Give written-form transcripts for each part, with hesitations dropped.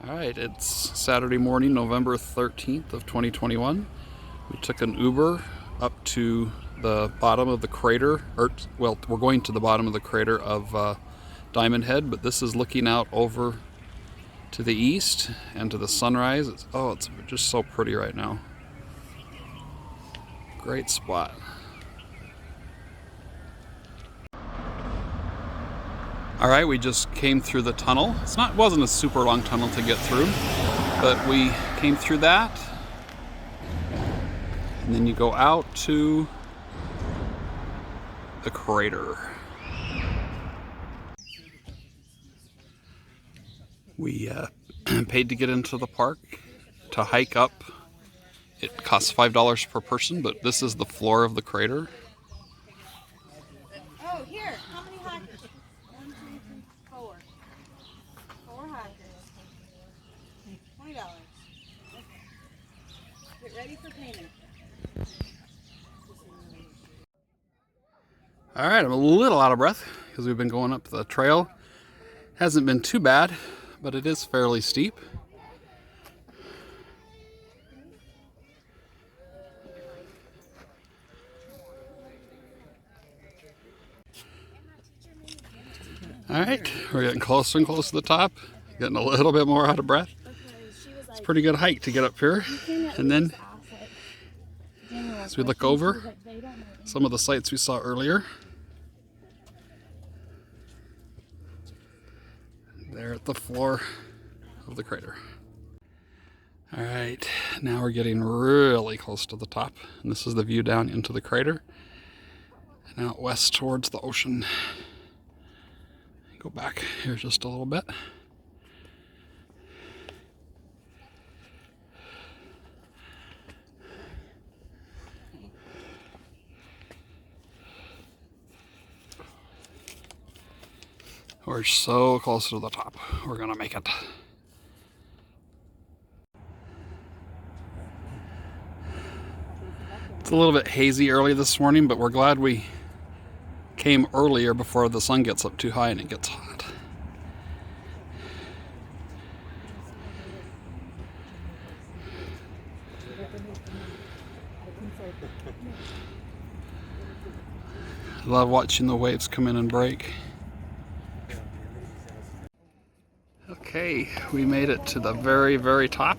All right, it's Saturday morning, November 13th of 2021. We took an Uber up to the bottom of the crater, or well, we're going to the bottom of the crater of Diamond Head, but this is looking out over to the east and to the sunrise. It's just so pretty right now. Great spot. All right, we just came through the tunnel. It wasn't a super long tunnel to get through, but we came through that. And then you go out to the crater. We paid to get into the park. To hike up, it costs $5 per person, but this is the floor of the crater. Oh, here. How many hikers? 1, 2, 3, 4. 4 hikers. $20. Get ready for payment. All right, I'm a little out of breath because we've been going up the trail. Hasn't been too bad, but it is fairly steep. All right, we're getting closer and closer to the top, getting a little bit more out of breath. It's a pretty good hike to get up here. And then as we look over some of the sights we saw earlier, there at the floor of the crater. All right, now we're getting really close to the top, and this is the view down into the crater and out west towards the ocean. Go back here just a little bit. We're so close to the top. We're gonna make it. It's a little bit hazy early this morning, but we're glad we came earlier before the sun gets up too high and it gets hot. I love watching the waves come in and break. Okay, we made it to the very, very top.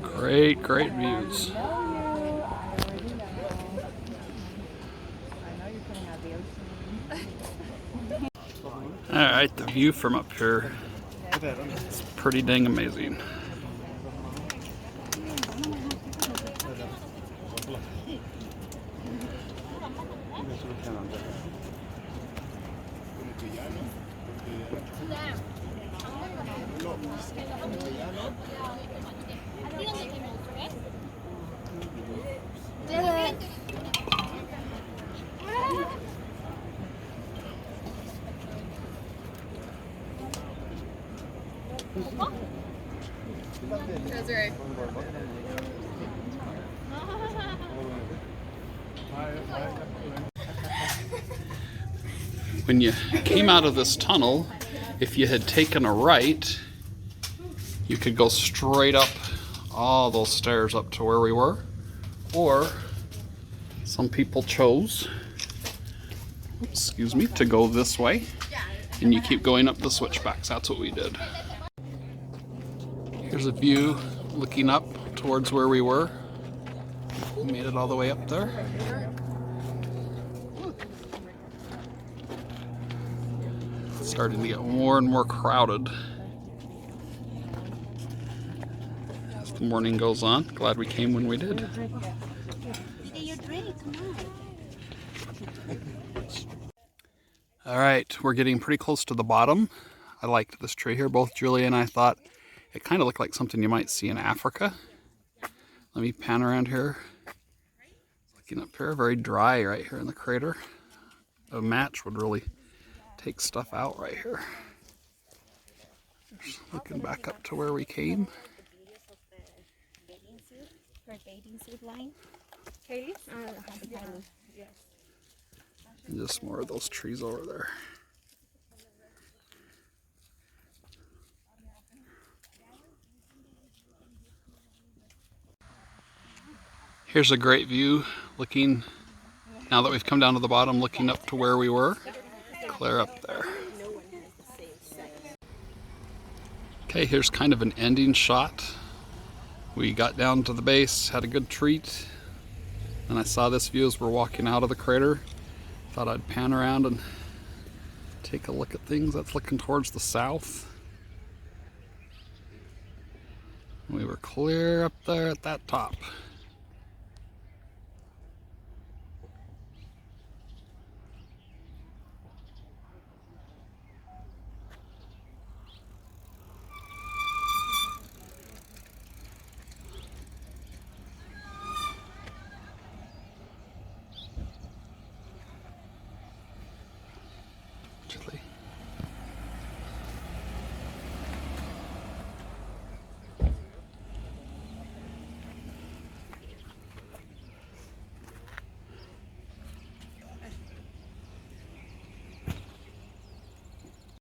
Great, great views. Alright, the view from up here is pretty dang amazing. That's right. When you came out of this tunnel, if you had taken a right, you could go straight up all those stairs up to where we were. Or some people chose, to go this way, and you keep going up the switchbacks. That's what we did. Here's a view looking up towards where we were. We made it all the way up there. It's starting to get more and more crowded as the morning goes on. Glad we came when we did. Get your drink, come on. All right, we're getting pretty close to the bottom. I liked this tree here. Both Julia and I thought it kind of looked like something you might see in Africa. Let me pan around here. Looking up here, very dry right here in the crater. A match would really take stuff out right here. Just looking back up to where we came. Her bathing suit line. Katie? Yes. And just more of those trees over there. Here's a great view looking, now that we've come down to the bottom, looking up to where we were. Clear up there. Okay, here's kind of an ending shot. We got down to the base, had a good treat, and I saw this view as we're walking out of the crater. Thought I'd pan around and take a look at things. That's looking towards the south. We were clear up there at that top.